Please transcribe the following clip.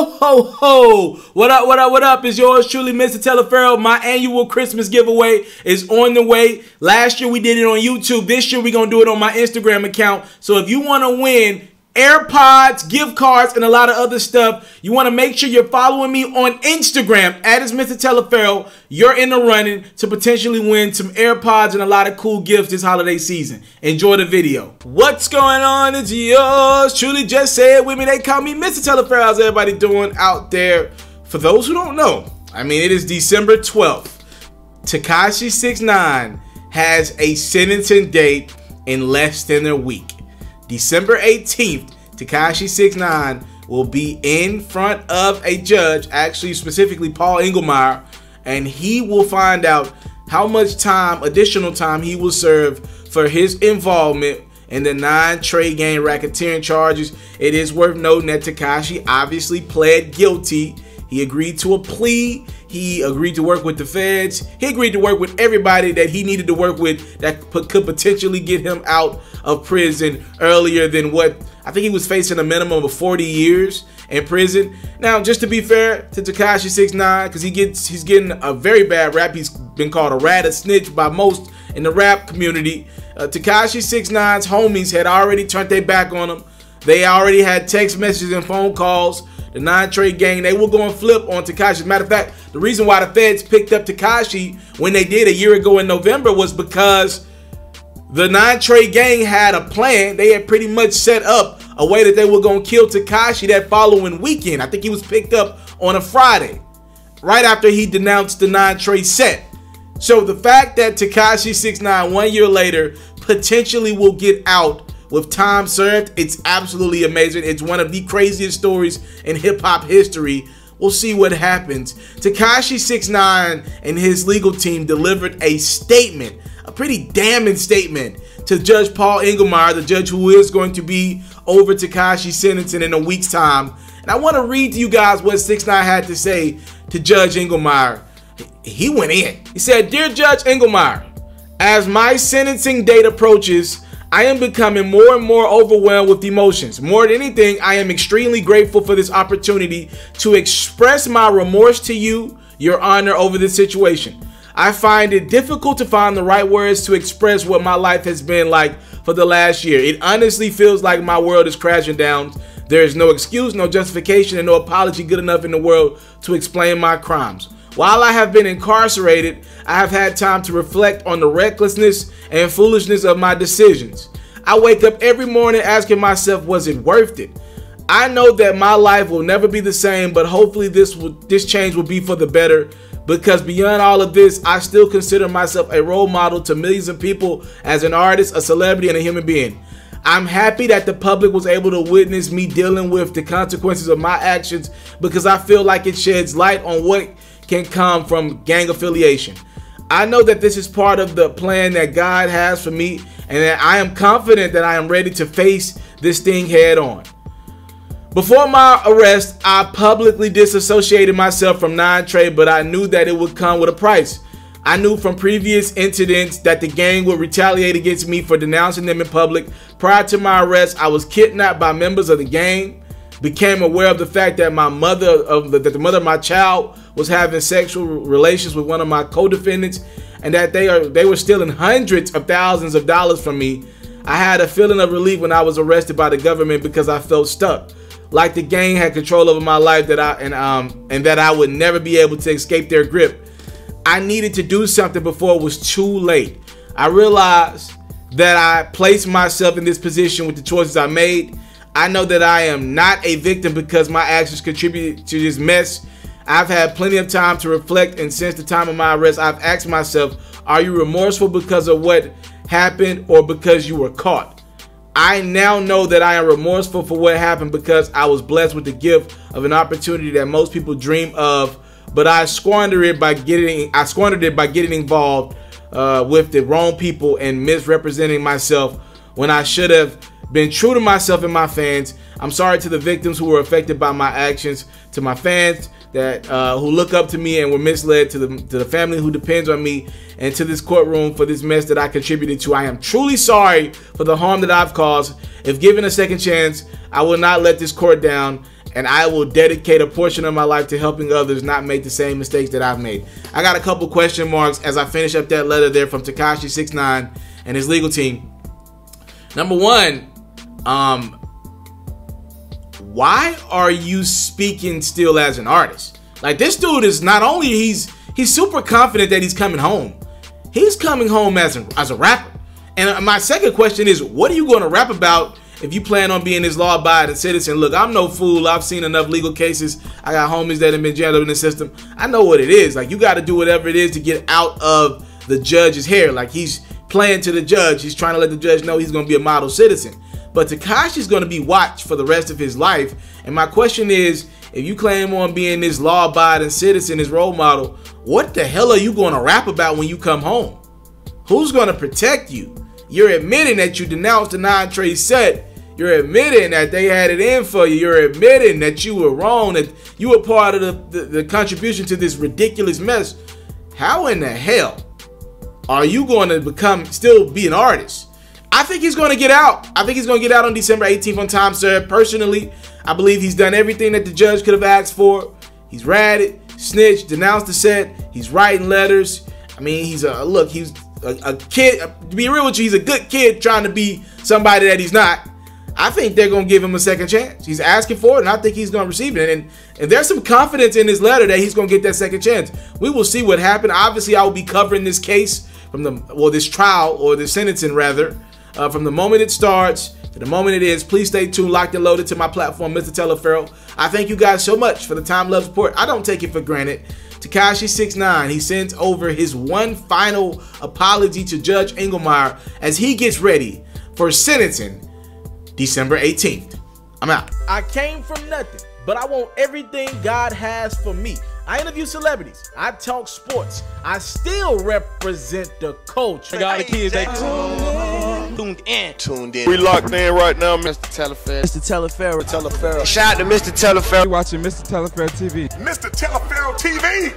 Ho, ho, ho. What up, what up, what up? It's yours truly, Mr. Taliaferro. My annual Christmas giveaway is on the way. Last year we did it on YouTube. This year we're going to do it on my Instagram account. So if you want to win AirPods, gift cards, and a lot of other stuff, you want to make sure you're following me on Instagram at Mr. Taliaferro. You're in the running to potentially win some AirPods and a lot of cool gifts this holiday season. Enjoy the video. What's going on? It's yours truly. Just say it with me. They call me Mr. Taliaferro. How's everybody doing out there? For those who don't know, it is December 12th. Tekashi 6ix9ine has a sentencing date in less than a week. December 18th, Tekashi 6ix9ine will be in front of a judge, actually specifically Paul Engelmeyer, and he will find out how much time, additional time, he will serve for his involvement in the 9 trade game racketeering charges. It is worth noting that Tekashi obviously pled guilty. He agreed to a plea. He agreed to work with the feds. He agreed to work with everybody that he needed to work with that could potentially get him out of prison earlier than what I think he was facing, a minimum of 40 years in prison. Now, just to be fair to Tekashi 6ix9ine, because he's getting a very bad rap. He's been called a rat, a snitch by most in the rap community. Tekashi 6ix9ine's homies had already turned their back on him. They already had text messages and phone calls. The 9 trade gang, they will go and flip on Tekashi. As a matter of fact, the reason why the feds picked up Tekashi when they did a year ago in November was because the 9 trade gang had a plan. They had pretty much set up a way that they were going to kill Tekashi that following weekend. I think he was picked up on a Friday, right after he denounced the 9 trade set. So the fact that Tekashi 6ix9ine 1 year later potentially will get out with time served, it's absolutely amazing. It's one of the craziest stories in hip-hop history. We'll see what happens. Tekashi 6ix9ine and his legal team delivered a statement, a pretty damning statement, to Judge Paul Engelmeyer, the judge who is going to be over Tekashi's sentencing in a week's time. And I want to read to you guys what 6ix9ine had to say to Judge Engelmeyer. He went in. He said, "Dear Judge Engelmeyer, as my sentencing date approaches, I am becoming more and more overwhelmed with emotions. More than anything, I am extremely grateful for this opportunity to express my remorse to you, Your Honor, over this situation. I find it difficult to find the right words to express what my life has been like for the last year. It honestly feels like my world is crashing down. There is no excuse, no justification, and no apology good enough in the world to explain my crimes. While I have been incarcerated, I have had time to reflect on the recklessness and foolishness of my decisions. I wake up every morning asking myself, was it worth it? I know that my life will never be the same, but hopefully this change will be for the better, because beyond all of this, I still consider myself a role model to millions of people as an artist, a celebrity, and a human being. I'm happy that the public was able to witness me dealing with the consequences of my actions, because I feel like it sheds light on what can come from gang affiliation. I know that this is part of the plan that God has for me, and that I am confident that I am ready to face this thing head on. Before my arrest, I publicly disassociated myself from 9 trade, but I knew that it would come with a price. I knew from previous incidents that the gang would retaliate against me for denouncing them in public. Prior to my arrest, I was kidnapped by members of the gang, became aware of the fact that the mother of my child was having sexual relations with one of my co-defendants, and that they were stealing hundreds of thousands of dollars from me. I had a feeling of relief when I was arrested by the government, because I felt stuck, like the gang had control over my life, and that I would never be able to escape their grip. I needed to do something before it was too late. I realized that I placed myself in this position with the choices I made. I know that I am not a victim because my actions contributed to this mess. I've had plenty of time to reflect, and since the time of my arrest, I've asked myself, are you remorseful because of what happened or because you were caught? I now know that I am remorseful for what happened, because I was blessed with the gift of an opportunity that most people dream of, but I squandered it by getting involved with the wrong people and misrepresenting myself when I should have been true to myself and my fans. I'm sorry to the victims who were affected by my actions, to my fans that who look up to me and were misled, to the family who depends on me, and to this courtroom for this mess that I contributed to. I am truly sorry for the harm that I've caused. If given a second chance, I will not let this court down, and I will dedicate a portion of my life to helping others not make the same mistakes that I've made. I got a couple question marks as I finish up that letter there from Tekashi 6ix9ine and his legal team. Number one, why are you speaking still as an artist? Like, this dude is not only he's super confident that he's coming home. He's coming home as a rapper. And my second question is, what are you going to rap about if you plan on being this law-abiding citizen? Look, I'm no fool. I've seen enough legal cases. I got homies that have been jailed in the system. I know what it is. Like, you got to do whatever it is to get out of the judge's hair. Like, he's playing to the judge. He's trying to let the judge know he's going to be a model citizen. But Tekashi's going to be watched for the rest of his life. And my question is, if you claim on being this law-abiding citizen, this role model, what the hell are you going to rap about when you come home? Who's going to protect you? You're admitting that you denounced the non-trade set. You're admitting that they had it in for you. You're admitting that you were wrong, that you were part of the contribution to this ridiculous mess. How in the hell are you going to still be an artist? I think he's going to get out. I think he's going to get out on December 18th on time served. Personally, I believe he's done everything that the judge could have asked for. He's ratted, snitched, denounced the set. He's writing letters. I mean, he's a kid. To be real with you, he's a good kid trying to be somebody that he's not. I think they're going to give him a second chance. He's asking for it, and I think he's going to receive it. And there's some confidence in his letter that he's going to get that second chance. We will see what happens. Obviously, I will be covering this case from this trial, or the sentencing rather, from the moment it starts to the moment it ends. Please stay tuned, locked and loaded to my platform, Mr. Taliaferro. I thank you guys so much for the time, love, support. I don't take it for granted. Tekashi 6ix9ine, he sends over his one final apology to Judge Engelmeyer as he gets ready for sentencing December 18th. I'm out. I came from nothing, but I want everything God has for me. I interview celebrities. I talk sports. I still represent the culture. I got the kids, they tuned in. We locked in right now, Mr. Taliaferro. Taliaferro. Shout out to Mr. Taliaferro. You're watching Mr. Taliaferro TV. Mr. Taliaferro TV.